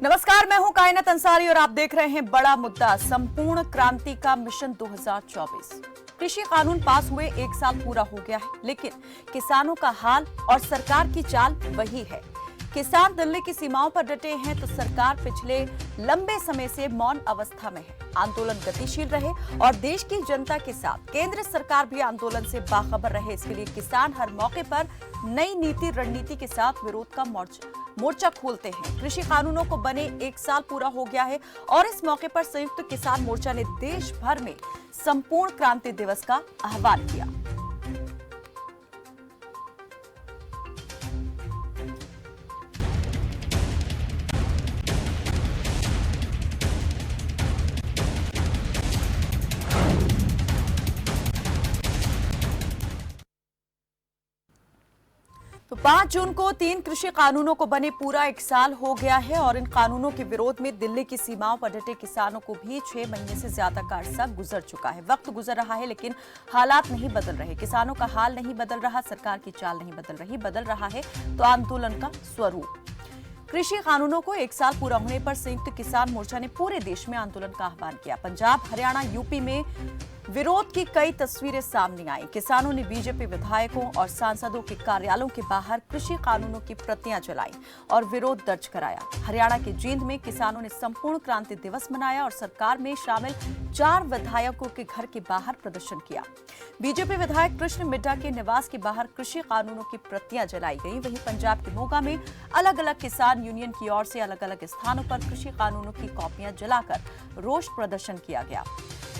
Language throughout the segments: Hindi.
नमस्कार, मैं हूं कायनात अंसारी और आप देख रहे हैं बड़ा मुद्दा संपूर्ण क्रांति का मिशन 2024। कृषि कानून पास हुए एक साल पूरा हो गया है, लेकिन किसानों का हाल और सरकार की चाल वही है। किसान दिल्ली की सीमाओं पर डटे हैं तो सरकार पिछले लंबे समय से मौन अवस्था में है। आंदोलन गतिशील रहे और देश की जनता के साथ केंद्र सरकार भी आंदोलन से बाखबर रहे। इसके लिए किसान हर मौके पर नई नीति रणनीति के साथ विरोध का मोर्चा खोलते हैं। कृषि कानूनों को बने एक साल पूरा हो गया है और इस मौके पर संयुक्त किसान मोर्चा ने देश भर में संपूर्ण क्रांति दिवस का आह्वान किया। तो 5 जून को 3 कृषि कानूनों को बने पूरा एक साल हो गया है और इन कानूनों के विरोध में दिल्ली की सीमाओं पर डटे किसानों को भी 6 महीने से ज्यादा का अरसा गुजर चुका है। वक्त गुजर रहा है लेकिन हालात नहीं बदल रहे। किसानों का हाल नहीं बदल रहा, सरकार की चाल नहीं बदल रही। बदल रहा है तो आंदोलन का स्वरूप। कृषि कानूनों को एक साल पूरा होने पर संयुक्त किसान मोर्चा ने पूरे देश में आंदोलन का आह्वान किया। पंजाब, हरियाणा, यूपी में विरोध की कई तस्वीरें सामने आई। किसानों ने बीजेपी विधायकों और सांसदों के कार्यालयों के बाहर कृषि कानूनों की प्रतियां जलाई और विरोध दर्ज कराया। हरियाणा के जींद में किसानों ने संपूर्ण क्रांति दिवस मनाया और सरकार में शामिल 4 विधायकों के घर के बाहर प्रदर्शन किया। बीजेपी विधायक कृष्ण मिड्ढा के निवास के बाहर कृषि कानूनों की प्रतियां जलाई गई। वहीं पंजाब के मोगा में अलग अलग किसान यूनियन की ओर से अलग अलग स्थानों पर कृषि कानूनों की कॉपियां जलाकर रोष प्रदर्शन किया गया।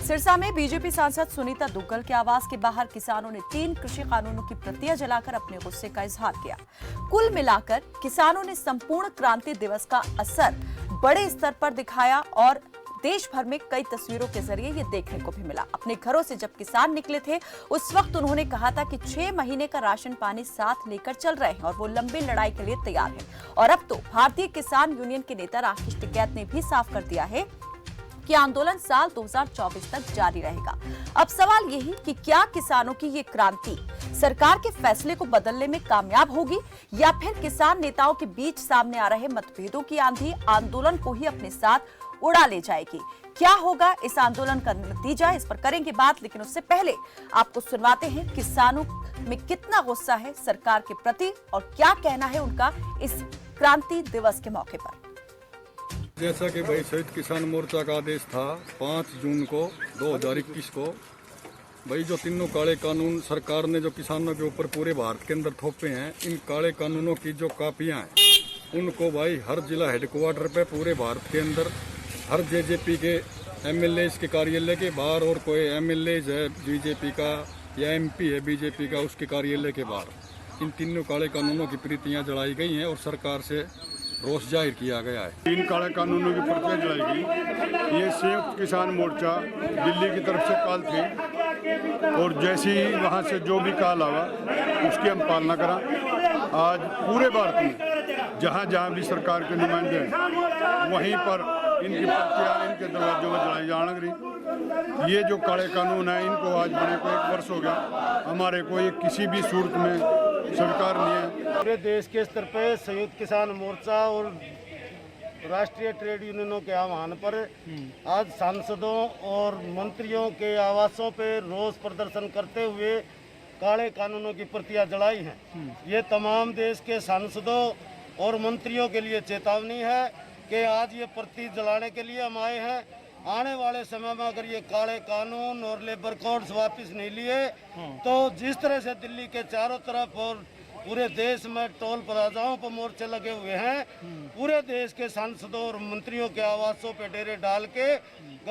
सिरसा में बीजेपी सांसद सुनीता दुग्गल के आवास के बाहर किसानों ने 3 कृषि कानूनों की प्रतियां जलाकर अपने गुस्से का इजहार किया। कुल मिलाकर किसानों ने संपूर्ण क्रांति दिवस का असर बड़े स्तर पर दिखाया और देश भर में कई तस्वीरों के जरिए ये देखने को भी मिला। अपने घरों से जब किसान निकले थे उस वक्त उन्होंने कहा था कि 6 महीने का राशन पानी साथ लेकर चल रहे हैं और वो लंबी लड़ाई के लिए तैयार है। और अब तो भारतीय किसान यूनियन के नेता राकेश टिकैत ने भी साफ कर दिया है कि आंदोलन साल 2024 तक जारी रहेगा। अब सवाल यही कि क्या किसानों की ये क्रांति सरकार के फैसले को बदलने में कामयाब होगी या फिर किसान नेताओं के बीच सामने आ रहे मतभेदों की आंधी आंदोलन को ही अपने साथ उड़ा ले जाएगी। क्या होगा इस आंदोलन का नतीजा, इस पर करेंगे बात, लेकिन उससे पहले आपको सुनवाते हैं किसानों में कितना गुस्सा है सरकार के प्रति और क्या कहना है उनका इस क्रांति दिवस के मौके पर। जैसा कि भाई संयुक्त किसान मोर्चा का आदेश था 5 जून को 2021 को, भाई जो तीनों काले कानून सरकार ने जो किसानों के ऊपर पूरे भारत के अंदर थोपे हैं, इन काले कानूनों की जो कापियां हैं उनको भाई हर जिला हेडक्वार्टर पे पूरे भारत के अंदर हर जेजेपी के एमएलए के कार्यालय के बाहर और कोई एमएलए है बीजेपी का या एमपी है बीजेपी का उसके कार्यालय के बाहर इन तीनों काले कानूनों की प्रतियां जलाई गई हैं और सरकार से रोष जाहिर किया गया है। 3 काले कानूनों की प्रतियां जलाई गई। ये संयुक्त किसान मोर्चा दिल्ली की तरफ से कॉल थी और जैसी ही वहाँ से जो भी कॉल आवा उसकी हम पालना करा। आज पूरे भारत में जहाँ जहाँ भी सरकार के नुमाइंदे हैं वहीं पर इनकी प्रतियां इनके दरवाजों में जलाई जाने लगी। ये जो काले कानून है इनको आज बने को 1 वर्ष हो गया, हमारे को ये किसी भी सूरत में सरकार नहीं है। पूरे देश के स्तर पर संयुक्त किसान मोर्चा और राष्ट्रीय ट्रेड यूनियनों के आह्वान पर आज सांसदों और मंत्रियों के आवासों पर रोष प्रदर्शन करते हुए काले कानूनों की प्रतियां जलाई हैं। ये तमाम देश के सांसदों और मंत्रियों के लिए चेतावनी है कि आज ये प्रति जलाने के लिए हम आए हैं। आने वाले समय में अगर ये काले कानून और लेबर कोड्स वापस नहीं लिए तो जिस तरह से दिल्ली के चारों तरफ और पूरे देश में टोल प्लाजाओं पर मोर्चे लगे हुए हैं, पूरे देश के सांसदों और मंत्रियों के आवासों पे डेरे डाल के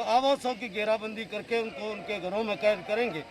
आवासों की घेराबंदी करके उनको उनके घरों में कैद करेंगे।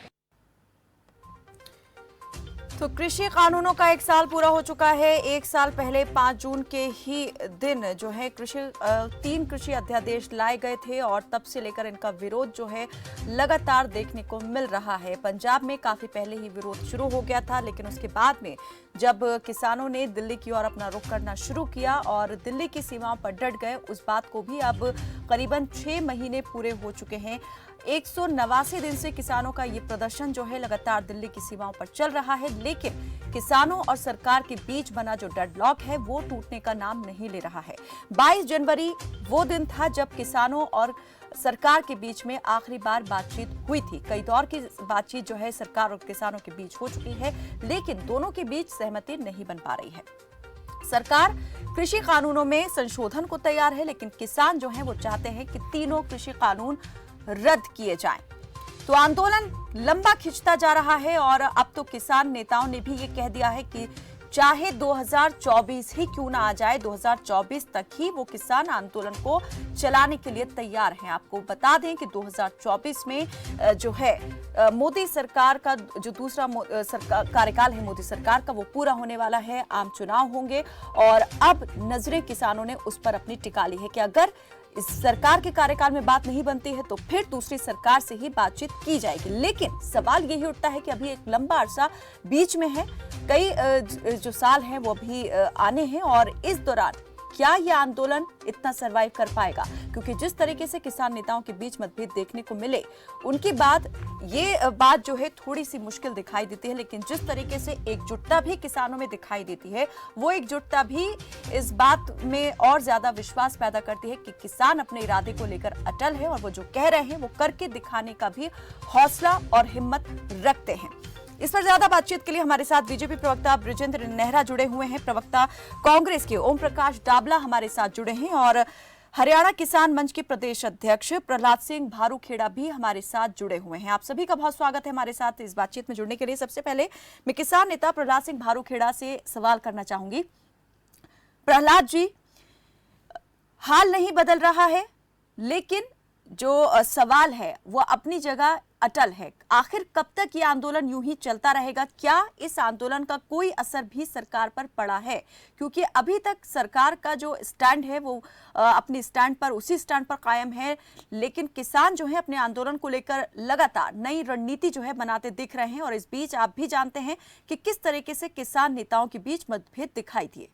तो कृषि कानूनों का 1 साल पूरा हो चुका है। 1 साल पहले 5 जून के ही दिन जो है 3 कृषि अध्यादेश लाए गए थे और तब से लेकर इनका विरोध जो है लगातार देखने को मिल रहा है। पंजाब में काफी पहले ही विरोध शुरू हो गया था, लेकिन उसके बाद में जब किसानों ने दिल्ली की ओर अपना रुख करना शुरू किया और दिल्ली की सीमाओं पर डट गए, उस बात को भी अब करीबन 6 महीने पूरे हो चुके हैं। 189 दिन से किसानों का ये प्रदर्शन जो है लगातार दिल्ली की सीमाओं पर चल रहा है, लेकिन किसानों और सरकार के बीच बना जो डेडलॉक है वो टूटने का नाम नहीं ले रहा है। 22 जनवरी वो दिन था जब किसानों और सरकार के बीच में आखिरी बार बातचीत हुई थी। कई दौर की बातचीत जो है सरकार और किसानों के बीच हो चुकी है, लेकिन दोनों के बीच सहमति नहीं बन पा रही है। सरकार कृषि कानूनों में संशोधन को तैयार है, लेकिन किसान जो हैं वो चाहते हैं कि तीनों कृषि कानून रद्द किए जाएं। तो आंदोलन लंबा खिंचता जा रहा है और अब तो किसान नेताओं ने भी ये कह दिया है कि चाहे 2024 ही क्यों ना आ जाए, 2024 तक ही वो किसान आंदोलन को चलाने के लिए तैयार हैं। आपको बता दें कि 2024 में जो है मोदी सरकार का जो दूसरा कार्यकाल है मोदी सरकार का, वो पूरा होने वाला है। आम चुनाव होंगे और अब नजरें किसानों ने उस पर अपनी टिका ली है कि अगर इस सरकार के कार्यकाल में बात नहीं बनती है तो फिर दूसरी सरकार से ही बातचीत की जाएगी। लेकिन सवाल यही उठता है कि अभी एक लंबा अरसा बीच में है, कई जो साल हैं वो अभी आने हैं और इस दौरान क्या यह आंदोलन इतना सरवाइव कर पाएगा, क्योंकि जिस तरीके से किसान नेताओं के बीच मतभेद देखने को मिले उनकी ये बात जो है थोड़ी सी मुश्किल दिखाई देती है। लेकिन जिस तरीके से एकजुटता भी किसानों में दिखाई देती है, वो एकजुटता भी इस बात में और ज्यादा विश्वास पैदा करती है कि किसान अपने इरादे को लेकर अटल है और वो जो कह रहे हैं वो करके दिखाने का भी हौसला और हिम्मत रखते हैं। इस पर ज्यादा बातचीत के लिए हमारे साथ बीजेपी प्रवक्ता बृजेंद्र नेहरा जुड़े हुए हैं, प्रवक्ता कांग्रेस के ओम प्रकाश डाबला हमारे साथ जुड़े हैं और हरियाणा किसान मंच के प्रदेश अध्यक्ष प्रहलाद सिंह भारूखेड़ा भी हमारे साथ जुड़े हुए हैं। आप सभी का बहुत स्वागत है हमारे साथ इस बातचीत में जुड़ने के लिए। सबसे पहले मैं किसान नेता प्रहलाद सिंह भारूखेड़ा से सवाल करना चाहूंगी। प्रहलाद जी, हाल नहीं बदल रहा है, लेकिन जो सवाल है वो अपनी जगह अटल है। आखिर कब तक ये आंदोलन यूं ही चलता रहेगा? क्या इस आंदोलन का कोई असर भी सरकार पर पड़ा है? क्योंकि अभी तक सरकार का जो स्टैंड है वो अपनी स्टैंड पर उसी स्टैंड पर कायम है, लेकिन किसान जो है अपने आंदोलन को लेकर लगातार नई रणनीति जो है बनाते दिख रहे हैं और इस बीच आप भी जानते हैं कि किस तरीके से किसान नेताओं के बीच मतभेद दिखाई दिए।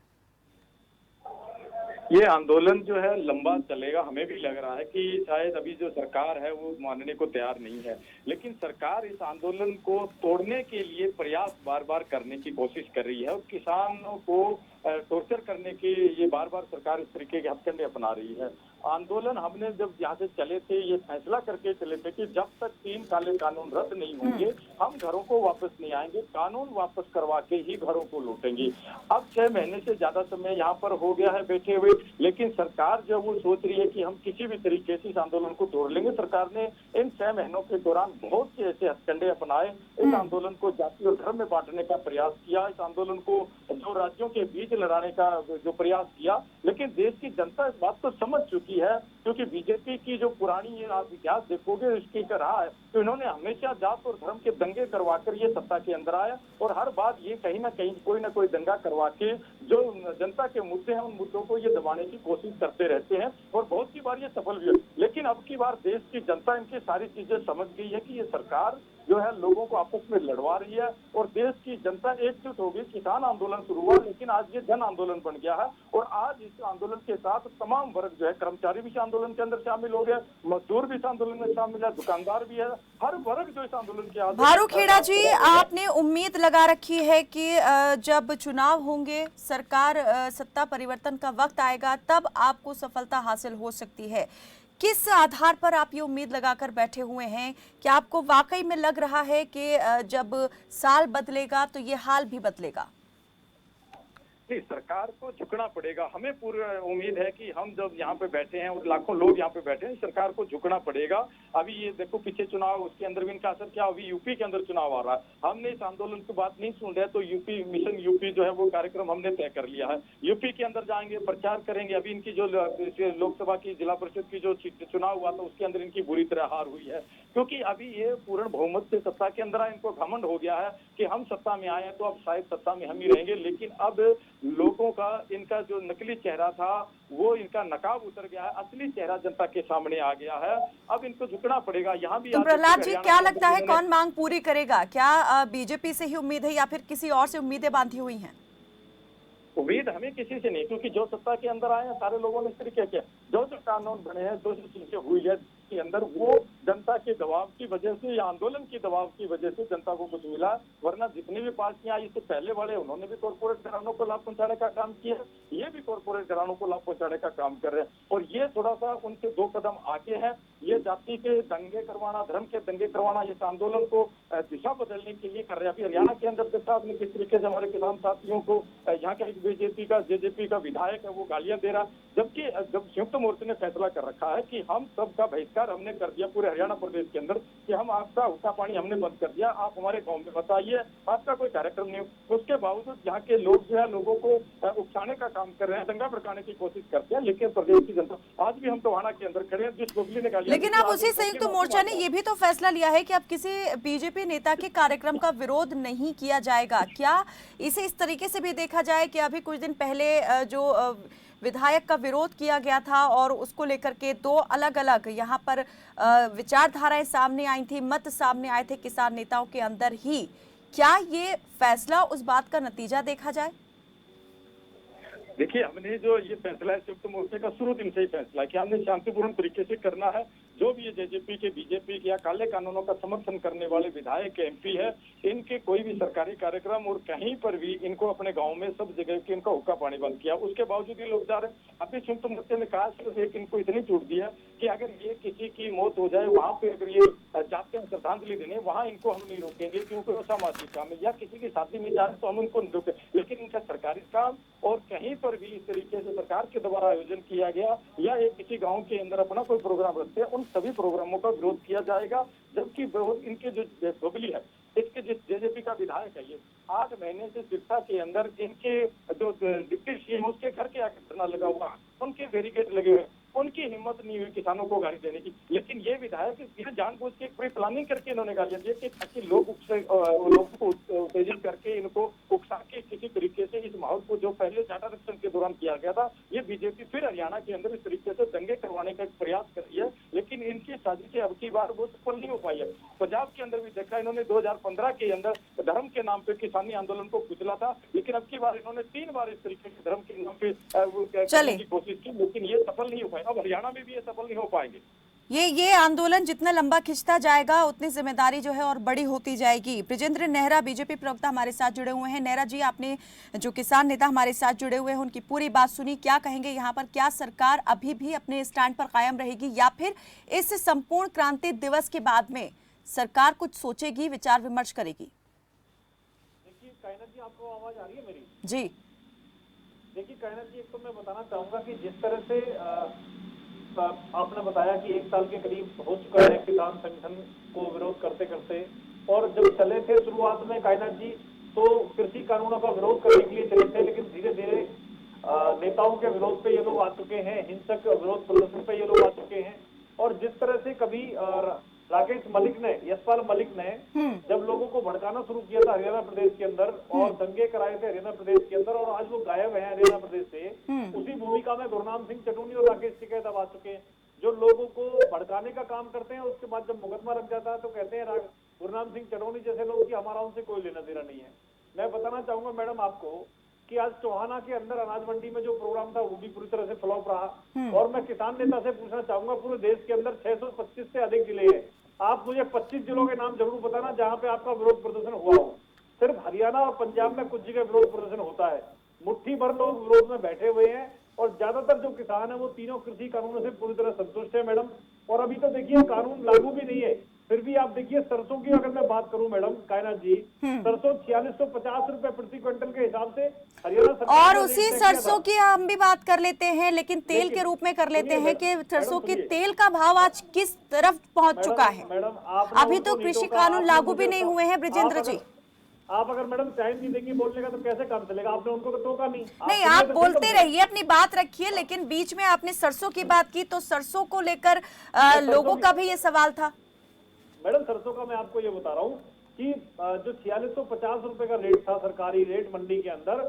ये आंदोलन जो है लंबा चलेगा। हमें भी लग रहा है कि शायद अभी जो सरकार है वो मानने को तैयार नहीं है, लेकिन सरकार इस आंदोलन को तोड़ने के लिए प्रयास बार बार करने की कोशिश कर रही है और किसानों को टॉर्चर करने की ये बार बार सरकार इस तरीके के हथकंडे अपना रही है। आंदोलन हमने जब यहाँ से चले थे ये फैसला करके चले थे कि जब तक 3 काले कानून रद्द नहीं होंगे हम घरों को वापस नहीं आएंगे, कानून वापस करवा के ही घरों को लौटेंगे। अब 6 महीने से ज्यादा समय यहाँ पर हो गया है बैठे हुए, लेकिन सरकार जो वो सोच रही है कि हम किसी भी तरीके से इस आंदोलन को तोड़ लेंगे। सरकार ने इन 6 महीनों के दौरान बहुत से ऐसे हथकंडे अपनाए, इस आंदोलन को जाति और धर्म में बांटने का प्रयास किया, इस आंदोलन को जो राज्यों के बीच लड़ाने का जो प्रयास किया। लेकिन देश की जनता इस बात को समझ चुकी है, क्योंकि बीजेपी की जो पुरानी आप इतिहास देखोगे उसकी रहा है तो इन्होंने हमेशा जात और धर्म के दंगे करवाकर ये सत्ता के अंदर आया और हर बात ये कहीं ना कहीं कोई ना कोई दंगा करवा के जो जनता के मुद्दे हैं उन मुद्दों को ये दबाने की कोशिश करते रहते हैं और बहुत सी बार ये सफल भी है। लेकिन अब की बार देश की जनता इनकी सारी चीजें समझ गई है कि ये सरकार जो है लोगों को आपस में लड़वा रही है और देश की जनता एकजुट होगी। किसान आंदोलन शुरू हुआ, लेकिन आज ये जन आंदोलन बन गया है और आज इस आंदोलन के साथ तमाम वर्ग जो है, कर्मचारी भी इस आंदोलन के अंदर शामिल हो गए, मजदूर भी इस आंदोलन में शामिल है, दुकानदार भी है, हर वर्ग जो इस आंदोलन के आगे। भारूखेड़ा जी, आपने उम्मीद लगा रखी है कि जब चुनाव होंगे, सरकार सत्ता परिवर्तन का वक्त आएगा, तब आपको सफलता हासिल हो सकती है। किस आधार पर आप ये उम्मीद लगाकर बैठे हुए हैं? क्या आपको वाकई में लग रहा है कि जब साल बदलेगा तो ये हाल भी बदलेगा? नहीं, सरकार को झुकना पड़ेगा। हमें पूरी उम्मीद है कि हम जब यहाँ पे बैठे हैं और लाखों लोग यहाँ पे बैठे हैं, सरकार को झुकना पड़ेगा। अभी ये देखो पीछे चुनाव, उसके अंदर भी इनका असर क्या, अभी यूपी के अंदर चुनाव आ रहा है। हमने इस आंदोलन की बात नहीं सुन रहे तो यूपी मिशन यूपी जो है वो कार्यक्रम हमने तय कर लिया है। यूपी के अंदर जाएंगे, प्रचार करेंगे। अभी इनकी जो लोकसभा की जिला परिषद की जो चुनाव हुआ था उसके अंदर इनकी बुरी तरह हार हुई है, क्योंकि अभी ये पूर्ण बहुमत से सत्ता के अंदर आए। इनको घमंड हो गया है कि हम सत्ता में आए हैं तो अब शायद सत्ता में हम ही रहेंगे। लेकिन अब लोगों का इनका जो नकली चेहरा था वो इनका नकाब उतर गया है, असली चेहरा जनता के सामने आ गया है। अब इनको झुकना पड़ेगा। यहाँ भी प्रहलाद जी, क्या लगता है कौन मांग पूरी करेगा? क्या बीजेपी से ही उम्मीद है या फिर किसी और से उम्मीदें बांधी हुई हैं? उम्मीद हमें किसी से नहीं, क्योंकि जो सत्ता के अंदर आए हैं सारे लोगों ने इस तरीके के जो कानून बने हैं, जो चीजें हुई है के अंदर, वो जनता के दबाव की वजह से या आंदोलन की दबाव की वजह से जनता को कुछ मिला। वरना जितनी भी पार्टियां आई इससे पहले वाले, उन्होंने भी कॉर्पोरेट घरानों को लाभ पहुंचाने का काम किया, ये भी कॉर्पोरेट घरानों को लाभ पहुंचाने का काम कर रहे हैं। और ये थोड़ा सा उनसे 2 कदम आगे है। ये जाति के दंगे करवाना, धर्म के दंगे करवाना, इस आंदोलन को दिशा बदलने के लिए कर रहे हैं। अभी हरियाणा के अंदर देखा आपने किस तरीके से हमारे किसान साथियों को यहाँ का एक जेजेपी का विधायक है वो गालियां दे रहा, जबकि जब संयुक्त मोर्चे ने फैसला कर रखा है कि हम सबका बहिष्कार हमने कर दिया पूरे हरियाणा प्रदेश के अंदर, कि हम आपका हुक्का पानी हमने बंद कर दिया, आप हमारे गांव में बताइए, आपका कोई कार्यक्रम नहीं हो। उसके बावजूद यहाँ के लोग जो है लोगों को उकसाने का काम कर रहे हैं, दंगा भड़काने की कोशिश करते हैं। लेकिन प्रदेश की जनता, आज भी हम टोहाना के अंदर खड़े हैं, जिस गोगली ने गालियां, लेकिन अब उसी संयुक्त मोर्चा ने ये भी तो फैसला लिया है कि अब किसी बीजेपी नेता के कार्यक्रम का विरोध नहीं किया जाएगा। क्या इसे इस तरीके से भी देखा जाए कि अभी कुछ दिन पहले जो विधायक का विरोध किया गया था और उसको लेकर के 2 अलग अलग यहाँ पर विचारधाराएं सामने आई थी, मत सामने आए थे किसान नेताओं के अंदर ही, क्या ये फैसला उस बात का नतीजा देखा जाए? देखिए, हमने जो ये फैसला है संयुक्त मोर्चे का शुरू दिन से ही फैसला है कि हमने शांतिपूर्ण तरीके से करना है। जो भी ये जेजेपी के, बीजेपी के या काले कानूनों का समर्थन करने वाले विधायक एमपी है, इनके कोई भी सरकारी कार्यक्रम और कहीं पर भी इनको अपने गांव में सब जगह के इनका हुक्का पानी बंद किया, उसके बावजूद ये लोग जा रहे हैं। अभी संयुक्त मोर्चे ने कहा सिर्फ एक इनको इतनी छूट दी है कि अगर ये किसी की मौत हो जाए, वहां पे अगर ये जाते हैं श्रद्धांजलि देने, वहां इनको हम नहीं रोकेंगे क्योंकि वो सामाजिक काम है, या किसी की शादी में जा रहे तो हम उनको नहीं रोके। लेकिन इनका सरकारी काम और कहीं पर भी इस तरीके से सरकार के द्वारा आयोजन किया गया या एक किसी गांव के अंदर अपना कोई प्रोग्राम रखते हैं, उन सभी प्रोग्रामों का विरोध किया जाएगा। जबकि इनके जो गोगली है, इसके जिस जेजेपी का विधायक है, ये 8 महीने से सिरसा के अंदर इनके जो डिप्टी सीएम उसके घर के आगे धरना लगा हुआ, उनके बैरिकेड लगे हुए, उनकी हिम्मत नहीं हुई किसानों को गाली देने की। लेकिन ये विधायक यह जानबूझ के पूरी प्लानिंग करके इन्होंने गालियां दी कि ताकि लोगों को उत्तेजित करके इनको उकसा के किसी तरीके से इस माहौल को जो पहले टाटा रक्षण के दौरान किया गया था, ये बीजेपी फिर हरियाणा के अंदर इस तरीके से दंगे करवाने का एक प्रयास कर रही है। लेकिन इनकी साजिशें अब की बार वो सफल नहीं हो पाई है। पंजाब के अंदर भी देखा इन्होंने 2015 के अंदर धर्म के नाम पे किसानी आंदोलन को कुचला था, लेकिन अब की बार इन्होंने 3 बार इस तरीके से धर्म के नाम पे करने की कोशिश की, लेकिन ये सफल नहीं हो पाए। अब हरियाणा में भी ये सफल नहीं हो पाएंगे। ये आंदोलन जितना लंबा खिंचता जाएगा उतनी जिम्मेदारी जो है और बड़ी होती जाएगी। ब्रिजेंद्र नेहरा बीजेपी प्रवक्ता हमारे साथ जुड़े हुए हैं। नेहरा जी, आपने जो किसान नेता हमारे साथ जुड़े हुए हैं उनकी पूरी बात सुनी, क्या कहेंगे यहाँ पर? क्या सरकार अभी भी अपने स्टैंड पर कायम रहेगी या फिर इस संपूर्ण क्रांति दिवस के बाद में सरकार कुछ सोचेगी, विचार विमर्श करेगी? देखिए कायनात जी, आपको आवाज आ रही है मेरी? जी देखिए कायनात जी, एक तो मैं बताना चाहूंगा कि जिस तरह से आपने बताया कि 1 साल के करीब हो चुका है किसान संगठन को विरोध करते करते, और जब चले थे शुरुआत में कायनात जी तो कृषि कानूनों का विरोध करने के लिए चले थे, लेकिन धीरे धीरे नेताओं के विरोध पे ये लोग आ चुके हैं, हिंसक विरोध प्रदर्शन पे ये लोग आ चुके हैं। और जिस तरह से कभी राकेश मलिक ने, यशपाल मलिक ने जब लोगों को भड़काना शुरू किया था हरियाणा प्रदेश के अंदर और दंगे कराए थे हरियाणा प्रदेश के अंदर, और आज वो गायब है हरियाणा प्रदेश से, उसी भूमिका में गुरनाम सिंह चटोनी और राकेश टिकैत अब आ चुके हैं, जो लोगों को भड़काने का काम करते हैं। उसके बाद जब मुकदमा लग जाता है तो कहते हैं गुरनाम सिंह चटोनी जैसे लोग कि हमारा उनसे कोई लेना देना नहीं है। मैं बताना चाहूंगा मैडम आपको कि आज टोहाना के अंदर अनाज मंडी में जो प्रोग्राम था वो भी पूरी तरह से फ्लॉप रहा। और मैं किसान नेता से पूछना चाहूंगा, पूरे देश के अंदर 625 से अधिक जिले हैं, आप मुझे 25 जिलों के नाम जरूर बताना जहां पे आपका विरोध प्रदर्शन हुआ हो। सिर्फ हरियाणा और पंजाब में कुछ जगह विरोध प्रदर्शन होता है, मुट्ठी भर लोग विरोध में बैठे हुए हैं, और ज्यादातर जो किसान है वो तीनों कृषि कानूनों से पूरी तरह संतुष्ट है मैडम। और अभी तो देखिए कानून लागू भी नहीं है, फिर भी आप देखिए सरसों की अगर मैं बात करूं मैडम कायनात जी, सरसों 4650 रुपए प्रति क्विंटल के हिसाब से हरियाणा सरकार, और उसी सरसों की हम भी बात कर लेते हैं, लेकिन तेल के रूप में कर लेते हैं कि सरसों के तेल का भाव आज किस तरफ पहुंच चुका है। मैडम अभी तो कृषि कानून लागू भी नहीं हुए हैं ब्रिजेंद्र जी। आप अगर मैडम टाइम नहीं देंगे बोलने का तो कैसे काम चलेगा? आपने उनको तो टोका नहीं। नहीं, आप बोलते रहिए, अपनी बात रखिए, लेकिन बीच में आपने सरसों की बात की तो सरसों को लेकर लोगों का भी ये सवाल था। मैडम सरसों का मैं आपको ये बता रहा हूँ कि जो 4650 रुपए का रेट था सरकारी रेट मंडी के अंदर,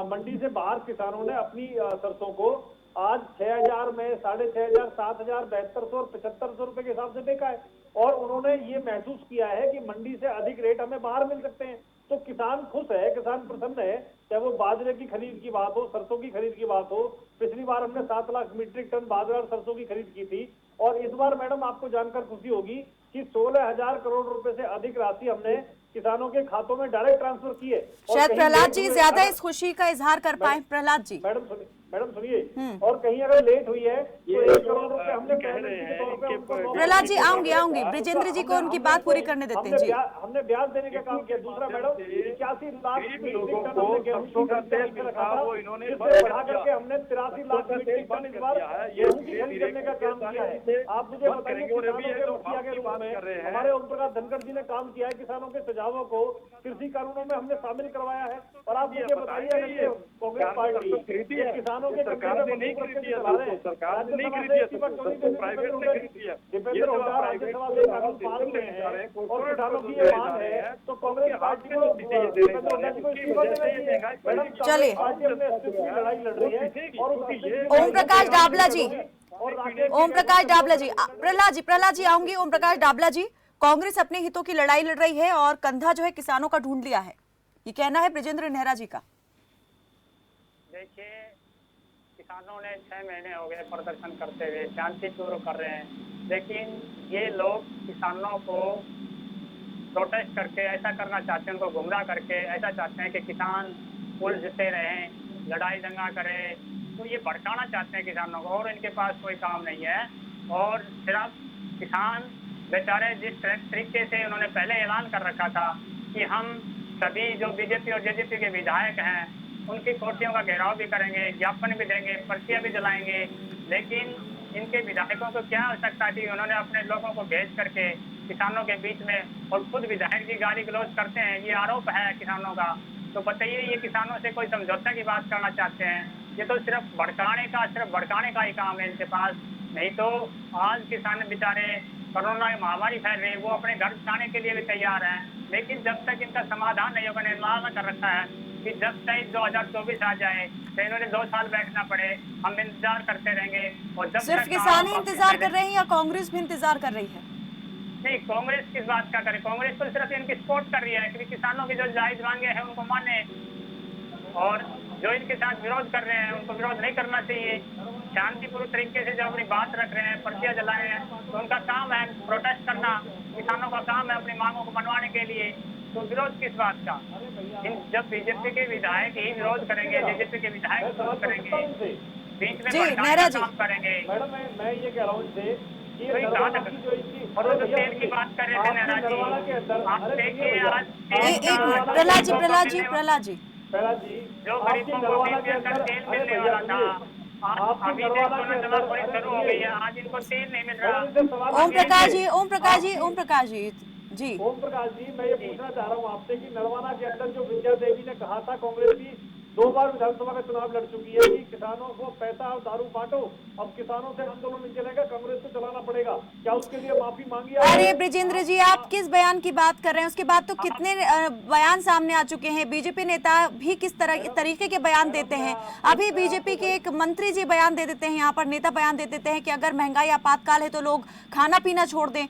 मंडी से बाहर किसानों ने अपनी सरसों को आज 6000 में 6500, 7000, 7200 और 7500 रुपए के हिसाब से बेचा है। और उन्होंने ये महसूस किया है कि मंडी से अधिक रेट हमें बाहर मिल सकते हैं, तो किसान खुश है, किसान प्रसन्न है। चाहे वो बाजरे की खरीद की बात हो, सरसों की खरीद की बात हो। पिछली बार हमने 7 लाख मीट्रिक टन बाजरा और सरसों की खरीद की थी, और इस बार मैडम आपको जानकर खुशी होगी कि 16,000 करोड़ रुपए से अधिक राशि हमने किसानों के खातों में डायरेक्ट ट्रांसफर की है। और शायद कहीं प्रहलाद लेट जी हुए- ज्यादा इस खुशी का इजहार कर पाए। प्रहलाद जी, मैडम सुनिए, और कहीं अगर लेट हुई है तो 1 करोड़ रुपए हमने कह रहे हैं तौर पे उनको मौका प्रहलाद जी दिया। आऊंगी ब्रिजेंद्र जी को उनकी बात पूरी करने देते हैं जी। हमने ब्याज देने का काम किया। दूसरा मैडम 81 लाख गरीब मीट्रिक लोगों टन को हमने गेहूं सरसों का की तेल खरीद मिलता रखा था, वो इन्होंने जिससे बंद बढ़ा कर दिया। करके हमने 83 लाख सरसों का मीट्रिक तेल टन बंद इस कर बार दिया है। ये गेहूं की धीरे खरीद धीरे करने का काम किया है। करके आप मुझे बंद बताइए, करेंगे। और अभी किसानों ये के जो मुखिया बात के की रूप बात में कर रहे हैं, हमारे ओम प्रकाश धनखड़ जी ने काम किया है। किसानों के सुझावों को कृषि कानूनों में हमने शामिल करवाया है। और आप मुझे बताइए, अगर ये कांग्रेस पार्टी खरीदी ये है, किसानों के सरकार ने नहीं खरीदी है, सरकार ने नहीं खरीदी है, तो प्राइवेट ने खरीदी है। दीपेंद्र हुड्डा राज्यसभा से कानून पास हुए हैं और किसानों की ये मांग है, तो कांग्रेस पार्टी को दीपेंद्र हुड्डा जी को इस्तीफा देना चाहिए। मैडम, चलिए। कांग्रेस पार्टी अपने अस्तित्व की लड़ाई लड़ रही है और उस अस्तित्व की ओम प्रकाश डाबला जी, और राकेश ओम प्रकाश डाबला जी, प्रहलाद जी आऊंगी। ओम प्रकाश डाबला जी, कांग्रेस अपने हितों की लड़ाई लड़ रही है और कंधा जो है किसानों का ढूंढ लिया है, ये कहना है ब्रिजेंद्र नेहरा जी का। देखिए, किसानों ने 6 महीने हो गए प्रदर्शन करते हुए, शांतिपूर्वक कर रहे हैं, लेकिन ये लोग किसानों को प्रोटेस्ट करके ऐसा करना चाहते हैं, उनको गुमराह करके ऐसा चाहते हैं कि किसान उलझते रहें, लड़ाई दंगा करें। तो ये भड़काना चाहते हैं किसानों को, और इनके पास कोई काम नहीं है। और सिर्फ किसान बेचारे जिस तरीके से उन्होंने पहले ऐलान कर रखा था कि हम सभी जो बीजेपी और जेजेपी के विधायक हैं उनकी कोठियों का घेराव भी करेंगे, ज्ञापन भी देंगे, पर्चियां भी जलाएंगे, लेकिन इनके विधायकों को क्या आवश्यकता थी? उन्होंने अपने लोगों को भेज करके किसानों के बीच में, और खुद विधायक जी गाली गलौज करते हैं, ये आरोप है किसानों का। तो बताइए, ये किसानों से कोई समझौता की बात करना चाहते हैं? ये तो सिर्फ भड़काने का ही काम है इनके पास। नहीं तो आज किसान बेचारे कोरोना की महामारी फैल रही है, वो अपने घर जाने के लिए भी तैयार हैं, लेकिन जब तक इनका समाधान नहीं होगा, निर्माण कर रखा है कि जब तक 2024 आ जाए तो इन्होंने 2 साल बैठना पड़े, हम इंतजार करते रहेंगे। और जब सिर्फ तक किसान ही इंतजार कर रहे हैं या कांग्रेस भी इंतजार कर रही है? नहीं, कांग्रेस किस बात का करे? कांग्रेस तो सिर्फ इनकी सपोर्ट कर रही है कि किसानों की जो जायज मांगे हैं उनको माने, और जो इनके साथ विरोध कर रहे हैं उनको विरोध नहीं करना चाहिए। शांतिपूर्ण तरीके से जब अपनी बात रख रहे हैं, पर्चियां जलाए हैं, तो उनका काम है प्रोटेस्ट करना, किसानों का काम है अपनी मांगों को मनवाने के लिए। तो विरोध किस बात का? जब बीजेपी के विधायक ही विरोध करेंगे, जेजेपी के विधायक विरोध करेंगे, बीच में जी, भड़काने नेहरा का जी। काम करेंगे। मैडम, मैं ये कह रहा हूँ इनसे कि तो ये नरवाना कहाँ तक? की जो इनकी और वो जो तेल की बात कर रहे थे नेहरा जी, नरवाना के अंदर, आप अरे देखिए आज एक मिनट, प्रहलाद जी प्रहलाद जी, जो आपकी गरीबों को नरवाना 20 के रुपया अंदर, तेल अरे मिलने भैया वाला था, सुनिए, आपकी अभी नरवाना देखो के ना अंदर, थोड़ी अरे शुरू हो गई है, सुनिए, आज इनको तेल नहीं मिल रहा। मैडम, इनसे सवाल ओम प्रकाश जी, ओम प्रकाश जी, आपकी- ओम प्रकाश जी जी। ओम प्रकाश जी, मैं ये पूछना चाह रहा हूँ आपसे कि नरवाना के अंदर जो विद्या देवी ने कहा था, कांग्रेस की 2 बार विधानसभा का चुनाव लड़ चुकी है कि किसानों को पैसा और दारू बांटो, अब किसानों से आंदोलन नहीं चलेगा, कांग्रेस को चलाना पड़ेगा, क्या उसके लिए माफी मांगी आपने? अरे ब्रिजेंद्र जी, आप किस बयान की बात कर रहे हैं? उसके बाद तो कितने बयान सामने आ चुके हैं। बीजेपी नेता भी किस तरीके के बयान देते हैं। अभी बीजेपी के एक मंत्री जी बयान दे देते हैं, यहाँ पर नेता बयान दे देते हैं कि अगर महंगाई आपातकाल है तो लोग खाना पीना छोड़ दें।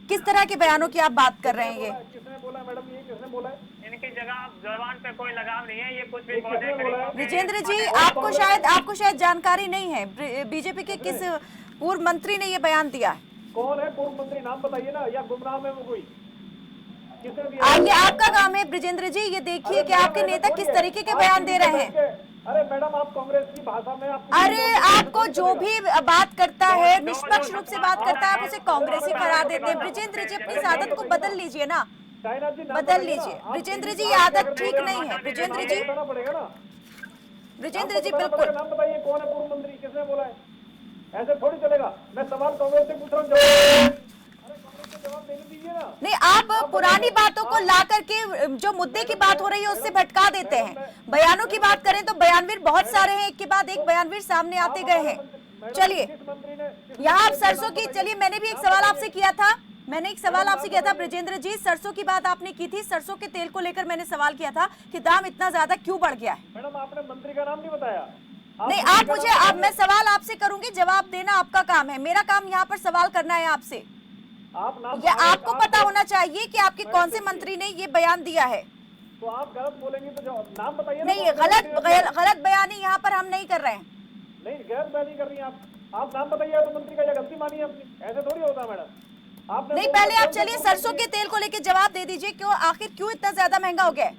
किस तरह के बयानों की आप बात कर रहे हैं? ये किसने बोला मैडम? ये किसने बोला है? इनकी जगह जवान पे कोई लगाव नहीं है, ये कुछ भी बोले। किसने बोला है? ब्रिजेंद्र जी, आपको शायद जानकारी नहीं है, बीजेपी के किस पूर्व मंत्री ने ये बयान दिया है? कौन है पूर्व मंत्री? नाम बताइए ना, या गुमराह में वो कोई? किसने दिया? ये आपका काम है ब्रिजेंद्र जी, ये देखिए कि आपके नेता किस तरीके के बयान दे रहे हैं। अरे मैडम, आप कांग्रेस की भाषा में आप अरे आपको जो भी बात करता है, निष्पक्ष रूप से बात करता है, आप उसे कांग्रेसी करार देते हैं। ब्रिजेंद्र जी, अपनी इस आदत को बदल लीजिए ना, चाइना जी नाम बदल बताइए ना। लीजिए। आप ब्रिजेंद्र जी, किसी ये को आदत अगर ठीक नहीं नहीं है। बताना ब्रिजेंद्र जी, बताना पड़ेगा ना। ब्रिजेंद्र जी आपको बताना बिल्कुल। पड़ेगा, नाम बताइए कौन है पूर्व मंत्री, किसने बोला है? ऐसे थोड़ी चलेगा। मैं सवाल कांग्रेस से पूछ रहा हूँ, अरे कांग्रेस को जवाब देने दीजिए ना। नहीं, आप पुरानी बातों को ला करके जो मुद्दे की बात हो रही है उससे भटका देते हैं। बयानों की बात करें तो बयानवीर बहुत सारे हैं, एक के बाद एक बयानवीर सामने आते गए हैं। चलिए, किस मंत्री ने यहाँ आप सरसों की, चलिए मैंने भी एक सवाल आपसे किया था, ब्रिजेंद्र जी, सरसों की बात आपने की थी, सरसों के तेल को लेकर मैंने सवाल किया था कि दाम इतना ज्यादा क्यों बढ़ गया है। मैडम, आपने मंत्री का नाम नहीं बताया। नहीं, आप मुझे, अब मैं सवाल आपसे करूंगी, जवाब देना आपका काम है, मेरा काम यहाँ पर सवाल करना है आपसे। आप नाम ये आपको पता होना चाहिए कि आपके कौन से मंत्री ने ये बयान दिया है। तो आप गलत बोलेंगे तो नाम बताइए। नहीं, गलत बयानी यहाँ पर हम नहीं कर रहे हैं। नहीं, गलत बयानी कर रही हैं आप नाम बताइए तो मंत्री का या गलती मानी अपनी, ऐसे थोड़ी होता मैडम। आपने नहीं, पहले आप चलिए सरसों के तेल को लेकर जवाब दे दीजिए, आखिर क्यों इतना ज्यादा महंगा हो गया है?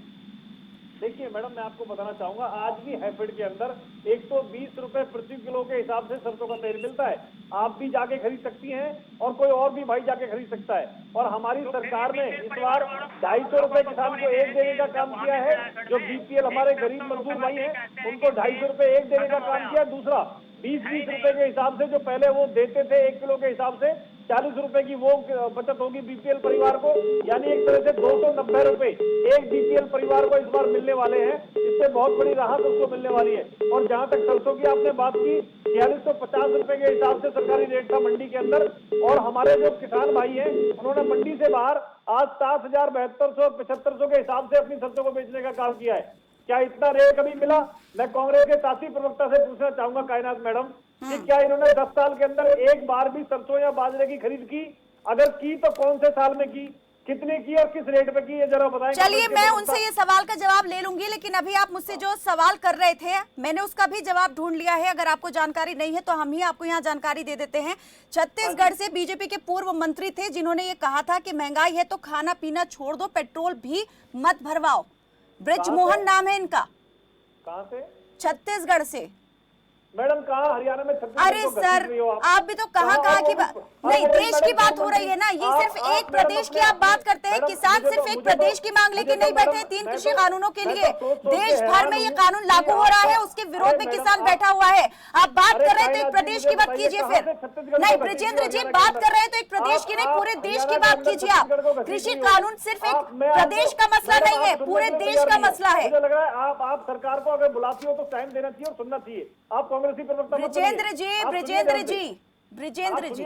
देखिए मैडम, मैं आपको बताना चाहूंगा, आज भी हैफेड के अंदर 120 रुपए प्रति किलो के हिसाब से सरसों का तेल मिलता है। आप भी जाके खरीद सकती हैं और कोई और भी भाई जाके खरीद सकता है। और हमारी सरकार ने इस बार 250 रुपए किसान को एक देने का काम किया है। जो बीपीएल हमारे गरीब मजदूर भाई हैं उनको 250 रुपए एक देने का काम किया। दूसरा 20-20 रुपए के हिसाब से जो पहले वो देते थे 1 किलो के हिसाब से 40 रुपए की वो बचत होगी बीपीएल परिवार को, यानी एक तरह से 290 रुपए एक बीपीएल परिवार को इस बार मिलने वाले हैं। इससे बहुत बड़ी राहत उसको मिलने वाली है। और जहां तक सरसों की आपने बात की, 4650 रुपए के हिसाब से सरकारी रेट था मंडी के अंदर। और हमारे जो किसान भाई हैं उन्होंने मंडी से बाहर आज 7,7200-7500 के हिसाब से अपनी सरसों को बेचने का काम किया है। क्या इतना रेट कभी मिला? मैं कांग्रेस के साथी प्रवक्ता से पूछना चाहूंगा कायनात मैडम कि क्या इन्होंने 10 साल के अंदर एक बार भी सरसों या बाजरे की खरीद की? अगर की तो कौन से साल में की, कितने की और किस रेट पे की, ये जरा बताएं। चलिए, मैं उनसे ये सवाल का जवाब ले लूंगी, लेकिन अभी आप मुझसे जो सवाल कर रहे थे मैंने उसका भी जवाब ढूंढ लिया है। अगर आपको जानकारी नहीं है तो हम ही आपको यहाँ जानकारी दे देते हैं। छत्तीसगढ़ से बीजेपी के पूर्व मंत्री थे जिन्होंने ये कहा था कि महंगाई है तो खाना पीना छोड़ दो, पेट्रोल भी मत भरवाओ। ब्रिजमोहन नाम है इनका। कहाँ से? छत्तीसगढ़ से। मैडम कहाँ? हरियाणा में? अरे सर, आप भी तो कहाँ की बात नहीं, देश की बात हो रही है ना। ये सिर्फ एक प्रदेश की आप बात करते हैं। किसान सिर्फ एक प्रदेश की मांग लेके नहीं बैठे 3 कृषि कानूनों के लिए। देश भर में ये कानून लागू हो रहा है, उसके विरोध में किसान बैठा हुआ है। आप बात कर रहे हैं तो एक प्रदेश की बात कीजिए फिर। नहीं ब्रिजेंद्र जी, बात कर रहे हैं तो एक प्रदेश की नहीं, पूरे देश की बात कीजिए आप। कृषि कानून सिर्फ एक प्रदेश का मसला नहीं है, पूरे देश का मसला है। मुझे लग रहा है आप सरकार को अगर बुलाती हो तो टाइम देना चाहिए और सुनना चाहिए। आप कांग्रेसी प्रवक्ता ब्रिजेंद्र जी,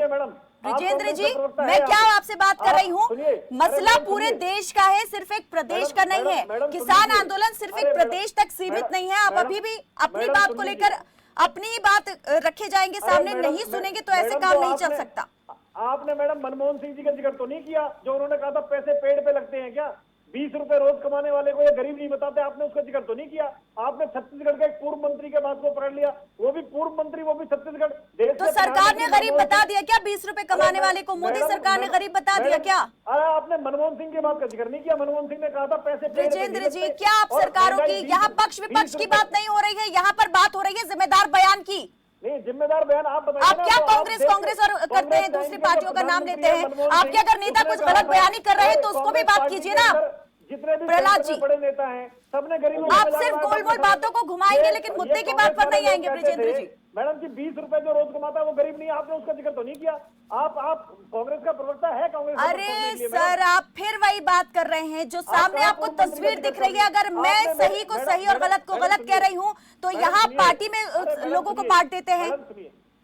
मैडम, ब्रिजेंद्र जी, मैं क्या आपसे बात कर रही हूँ? मसला पूरे देश का है, सिर्फ एक प्रदेश का नहीं है। किसान आंदोलन सिर्फ एक प्रदेश तक सीमित नहीं है। आप अभी भी अपनी बात को लेकर अपनी ही बात रखे जाएंगे सामने, नहीं सुनेंगे तो ऐसे काम नहीं चल सकता। आपने मैडम मनमोहन सिंह जी का जिक्र तो नहीं किया जो उन्होंने कहा था पैसे पेड़ पे लगते हैं क्या? 20 रुपए रोज कमाने वाले को ये गरीब नहीं बताते, आपने उसका जिक्र तो नहीं किया। आपने छत्तीसगढ़ के एक पूर्व मंत्री के बात को पकड़ लिया, वो भी पूर्व मंत्री, वो भी छत्तीसगढ़। तो सरकार ने गरीब बता दिया क्या 20 रुपए कमाने वाले को? मोदी सरकार ने गरीब बता दिया क्या? अरे आपने मनमोहन सिंह के बात का जिक्र नहीं किया। मनमोहन सिंह ने कहा था पैसे। ब्रिजेंद्र जी, क्या आप सरकारों की यहाँ पक्ष विपक्ष की बात नहीं हो रही है, यहाँ पर बात हो रही है जिम्मेदार बयान की। नहीं, जिम्मेदार बयान आप बताइए। आप क्या कांग्रेस और करते हैं, दूसरी पार्टियों का नाम लेते हैं? आपके अगर नेता कुछ गलत बयानी कर रहे हैं तो उसको भी बात कीजिए ना। जितने भी प्रहलाद जी, बड़े नेता हैं सबने गरीबों आप सिर्फ गोल गोल बातों को घुमाएंगे लेकिन मुद्दे की बात पर नहीं आएंगे। ब्रिजेंद्र जी, मैडम जी 20 रुपए जो रोज कमाता है वो गरीब नहीं, आपने उसका जिक्र तो नहीं किया। आप कांग्रेस का प्रवक्ता है कांग्रेस। अरे सर, आप फिर वही बात कर रहे हैं जो सामने आपको तस्वीर दिख रही है। अगर मैं सही को सही और गलत को गलत कह रही हूँ तो यहाँ पार्टी में लोगों को बांट देते हैं।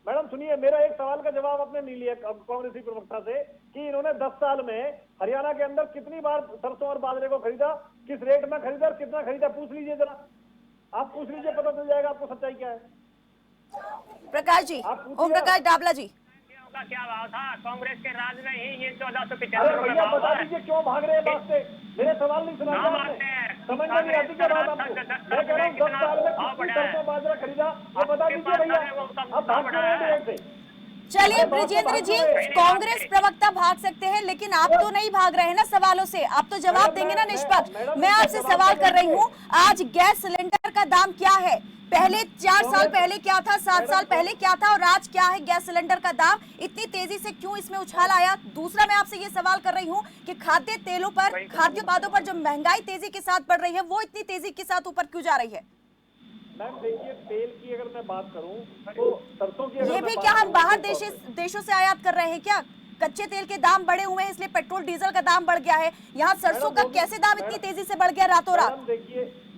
मैडम सुनिए, मेरा एक सवाल का जवाब आपने नहीं लिया कांग्रेसी प्रवक्ता से कि इन्होंने 10 साल में हरियाणा के अंदर कितनी बार सरसों और बाजरे को खरीदा, किस रेट में खरीदा और कितना खरीदा, पूछ लीजिए जरा। आप पूछ लीजिए, पता चल जाएगा आपको सच्चाई क्या है। प्रकाश जी, ओम प्रकाश डाबला जी, का क्या भाव था कांग्रेस के राज में ही? ये 1475 अरे भैया बता दीजिए क्यों भाग रहे हैं बात से? मेरे सवाल नहीं सुना समझ में नहीं आती क्या बात आपको? मैं कह रहा हूँ 10 साल में कितनी सरसों बाजरा खरीदा ये बता दीजिए भैया। आप भाग रहे हैं। चलिए ब्रिजेंद्र जी, कांग्रेस प्रवक्ता भाग सकते हैं लेकिन आप तो नहीं भाग रहे हैं ना सवालों से। आप तो जवाब देंगे ना निष्पक्ष। मैं आपसे सवाल कर रही हूँ, आज गैस सिलेंडर का दाम क्या है? पहले 4 साल पहले क्या था, 7 साल पहले क्या था और आज क्या है गैस सिलेंडर का दाम? इतनी तेजी से क्यों इसमें उछाल आया? दूसरा, मैं आपसे ये सवाल कर रही हूँ कि खाद्य तेलों पर, खाद्य उत्पादों पर जो महंगाई तेजी के साथ बढ़ रही है वो इतनी तेजी के साथ ऊपर क्यों जा रही है? मैम देखिए, तेल की अगर मैं बात करूं तो सरसों की ये भी क्या हम बाहर देशों से आयात कर रहे हैं क्या? कच्चे तेल के दाम बढ़े हुए हैं इसलिए पेट्रोल डीजल का दाम बढ़ गया है। यहाँ सरसों का कैसे दाम इतनी तेजी से बढ़ गया रातों रात?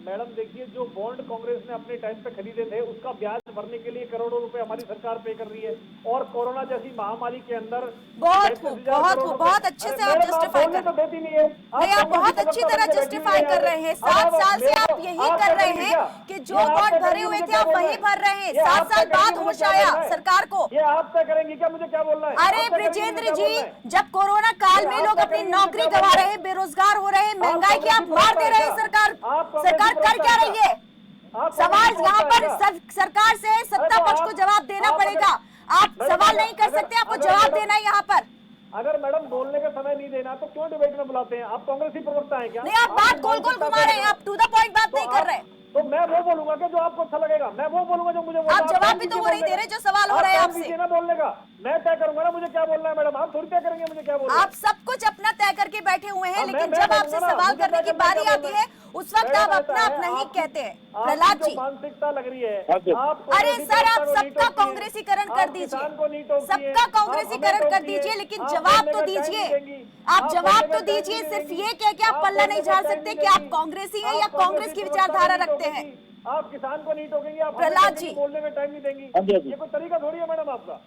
मैडम देखिए, जो बॉन्ड कांग्रेस ने अपने टाइम पे खरीदे थे उसका ब्याज भरने के लिए करोड़ों रुपए हमारी सरकार पे कर रही है। और कोरोना जैसी महामारी के अंदर बहुत अच्छे से आप जस्टिफाई कर देती नहीं है। नहीं, आप बहुत अच्छी तरह जस्टिफाई कर रहे हैं। 7 साल से आप यही कर रहे हैं कि जो बॉन्ड भरे हुए थे आप वही भर रहे हैं। 7 साल बाद होश आया सरकार को। ये आप तय करेंगी क्या? मुझे क्या बोलना है? अरे ब्रिजेंद्र जी, जब कोरोना काल में लोग अपनी नौकरी गंवा रहे हैं, बेरोजगार हो रहे हैं, महंगाई की आप मार दे रहे हैं सरकार सरकार कर क्या रही है? सवाल यहाँ पर सरकार से सत्ता पक्ष को जवाब देना पड़ेगा। आप सवाल नहीं कर सकते, आपको जवाब देना है यहाँ पर। अगर मैडम बोलने का समय नहीं देना तो क्यों डिबेट में बुलाते हैं? आप कांग्रेसी प्रवक्ता हैं क्या? नहीं, आप बात गोल गोल घुमा रहे हैं, आप टू द पॉइंट बात नहीं कर रहे। तो मैं वो बोलूंगा कि जो आपको अच्छा लगेगा, मैं वो बोलूंगा जो मुझे आप जवाब भी तो वो नहीं दे रहे जो सवाल हो रहा है आपसे। ना बोलने का मैं तय करूंगा ना मुझे क्या बोलना है मैडम, आप थोड़ी तय करेंगे मुझे क्या बोलना है। आप सब कुछ अपना तय करके बैठे हुए हैं, लेकिन जब आपसे सवाल करने की बारी आती है उस वक्त आप अपना अपना ही कहते हैं। प्रहलाद जी, मानसिकता लग रही है अरे सर, आप सबका कांग्रेसीकरण कर दीजिए, सबका कांग्रेसीकरण कर दीजिए, लेकिन जवाब तो दीजिए। आप जवाब तो दीजिए। सिर्फ ये कह के आप पल्ला नहीं झाड़ सकते कि आप कांग्रेसी हैं या कांग्रेस की विचारधारा रखते हैं। आप किसान को नहीं टोकेंगे, आप प्रहलाद जी बोलने में टाइम नहीं देंगी, ये कोई तरीका थोड़ी है मैडम आपका।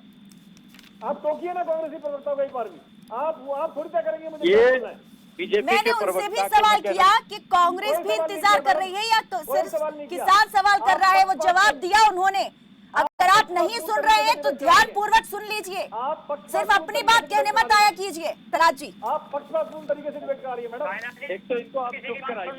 आप टोकिए ना कांग्रेसी प्रवक्ता को एक बार भी, आप थोड़ी तय करेंगे मुझे क्या बोलना है। मैंने उनसे भी सवाल किया कि कांग्रेस भी इंतजार कर रही है या तो सिर्फ किसान सवाल कर रहा है, वो जवाब दिया उन्होंने। अगर आप नहीं सुन रहे हैं तो ध्यान पूर्वक सुन लीजिए, सिर्फ अपनी बात कहने मत आया कीजिए। प्रहलाद जी, आप पक्षपातपूर्ण तरीके से डिबेट कर रही है मैडम। एक तो इसको आप चुप कराइए,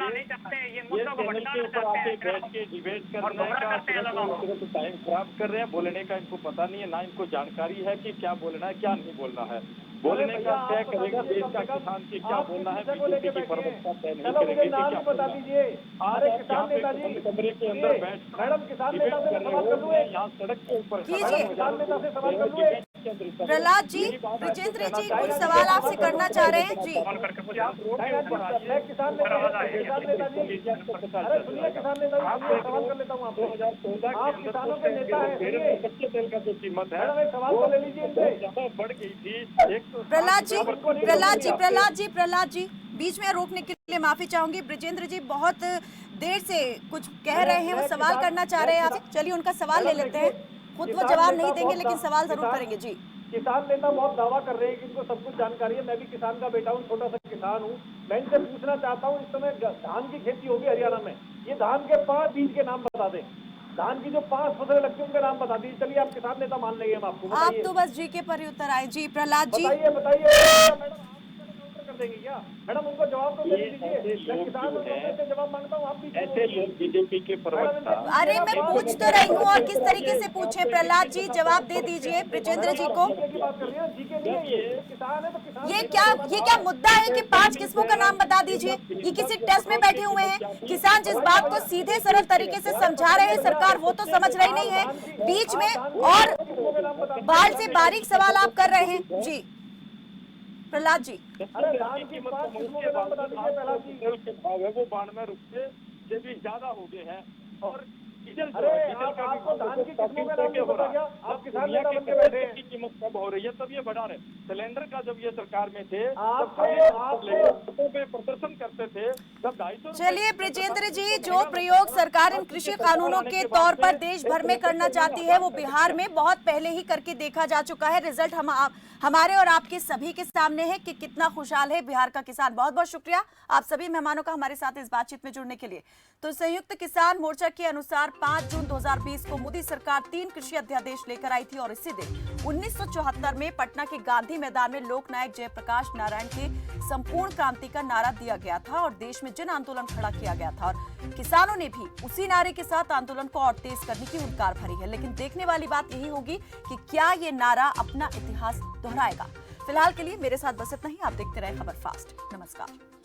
ये चैनल के ऊपर आके बैठ के डिबेट करने का सिर्फ टाइम खराब कर रहे हैं। बोलने का इनको पता नहीं है, ना इनको जानकारी है कि क्या बोलना है क्या नहीं बोलना है। बोलने का तय करेंगे देश का किसान की क्या बोलना है, बीजेपी की प्रवक्ता तय नहीं करेंगे क्या बता दीजिए। आज किसान नेताजी कमरे के अंदर बैठ मैडम किसान नेता से सवाल कर लूं, यहाँ सड़क के ऊपर किसान नेता से सवाल कर लूं। प्रहलाद जी, ब्रजेंद्र जी कुछ सवाल आपसे करना चाह रहे हैं। जी, मैं किसान नेता जी, अरे सुनिए किसान नेता जी, सवाल कर लेता हूँ आपसे। 2014 आप किसानों के नेता हैं, कच्चे तेल का जो कीमत है मैडम एक सवाल तो ले लीजिए इनसे। ज्यादा बढ़ गई थी। प्रहलाद जी, बीच में रोकने के लिए माफी चाहूंगी। ब्रजेंद्र जी बहुत देर से कुछ कह रहे हैं, वो सवाल करना चाह रहे हैं आपसे। चलिए उनका सवाल ले लेते हैं। खुद वो जवाब नहीं देंगे लेकिन सवाल जरूर करेंगे। जी, किसान नेता बहुत दावा कर रहे हैं कि इनको सब कुछ जानकारी है। मैं भी किसान का बेटा हूँ, छोटा सा किसान हूँ। मैं इनसे पूछना चाहता हूँ, इस समय धान की खेती होगी हरियाणा में, ये धान के 5 बीज के नाम बता दें। धान की जो 5 फसलें लगती है उनके नाम बता दीजिए। चलिए आप किसान नेता मान लेंगे हम आपको। आप तो बस जी के पर ही उतर आए। जी प्रहलाद जी, बताइए मैडम, कर देंगे क्या मैडम? उनको जवाब तो दे दीजिए। मैं किसान से जवाब मांगता हूँ, आप भी ऐसे लोग बीजेपी के प्रवक्ता। अरे मैं पूछ तो रही हूँ और किस तरीके से पूछे। प्रहलाद जी जवाब दे दीजिए ब्रजेंद्र जी को। ये क्या मुद्दा है कि 5 किस्मों का नाम बता दीजिए? ये किसी टेस्ट में बैठे हुए हैं? किसान जिस बात को सीधे सरल तरीके से समझा रहे हैं सरकार वो तो समझ रही नहीं है, बीच में और बाल से बारीक सवाल आप कर रहे हैं। जी प्रहलाद जी, अरे धान की 5 किस्मों के नाम बता दीजिए। प्रहलाद जी के भाव है वो 92 से भी ज्यादा हो गए हैं। और अरे आपको धान की किस्मों का नाम नहीं पता क्या? आप किसान नेता बन के बैठे हैं। की कीमत कब हो रही है तब ये बढ़ा रहे। सिलेंडर का जब ये सरकार में थे पे प्रदर्शन करते थे तब 250। चलिए ब्रजेंद्र जी, जो प्रयोग सरकार इन कृषि कानूनों के तौर पर देश भर में करना चाहती है वो बिहार में बहुत पहले ही करके देखा जा चुका है। रिजल्ट हमारे और आपके सभी के सामने है कि कितना खुशहाल है बिहार का किसान। बहुत बहुत शुक्रिया आप सभी मेहमानों का हमारे साथ इस बातचीत में जुड़ने के लिए। तो संयुक्त किसान मोर्चा के अनुसार 5 जून 2020 को मोदी सरकार 3 कृषि अध्यादेश लेकर आई थी और इसी दिन 1974 में पटना के गांधी मैदान में लोकनायक जयप्रकाश नारायण के संपूर्ण क्रांति का नारा दिया गया था और देश में जन आंदोलन खड़ा किया गया था और किसानों ने भी उसी नारे के साथ आंदोलन को और तेज करने की हुंकार भरी है। लेकिन देखने वाली बात यही होगी कि क्या ये नारा अपना इतिहास दोहराएगा। फिलहाल के लिए मेरे साथ बस इतना ही। आप देखते रहे खबर फास्ट। नमस्कार।